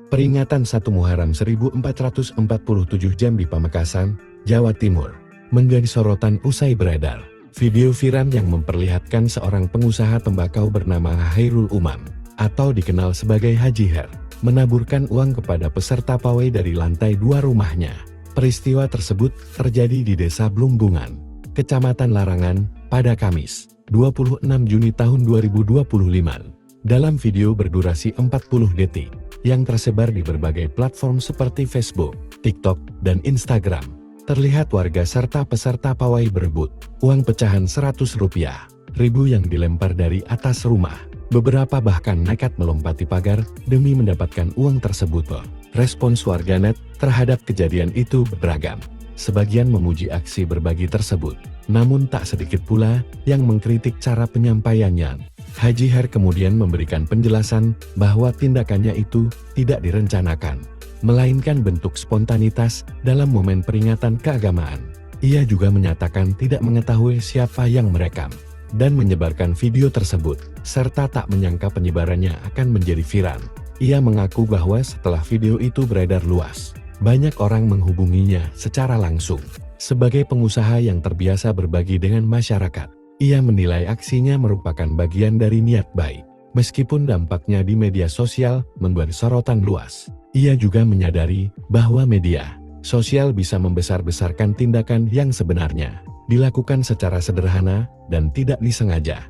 Peringatan 1 Muharram 1447 jam di Pamekasan, Jawa Timur, menjadi sorotan usai beredar video viral yang memperlihatkan seorang pengusaha tembakau bernama Hairul Umam, atau dikenal sebagai Haji Her, menaburkan uang kepada peserta pawai dari lantai 2 rumahnya. Peristiwa tersebut terjadi di Desa Blumbungan, Kecamatan Larangan, pada Kamis, 26 Juni tahun 2025. Dalam video berdurasi 40 detik, yang tersebar di berbagai platform seperti Facebook, TikTok, dan Instagram, terlihat warga serta peserta pawai berebut uang pecahan Rp100.000 yang dilempar dari atas rumah. Beberapa bahkan nekat melompati pagar demi mendapatkan uang tersebut. Respons warganet terhadap kejadian itu beragam. Sebagian memuji aksi berbagi tersebut, namun tak sedikit pula yang mengkritik cara penyampaiannya. Haji Her kemudian memberikan penjelasan bahwa tindakannya itu tidak direncanakan, melainkan bentuk spontanitas dalam momen peringatan keagamaan. Ia juga menyatakan tidak mengetahui siapa yang merekam dan menyebarkan video tersebut, serta tak menyangka penyebarannya akan menjadi viral. Ia mengaku bahwa setelah video itu beredar luas, banyak orang menghubunginya secara langsung. Sebagai pengusaha yang terbiasa berbagi dengan masyarakat, ia menilai aksinya merupakan bagian dari niat baik. Meskipun dampaknya di media sosial membuat sorotan luas, ia juga menyadari bahwa media sosial bisa membesar-besarkan tindakan yang sebenarnya dilakukan secara sederhana dan tidak disengaja.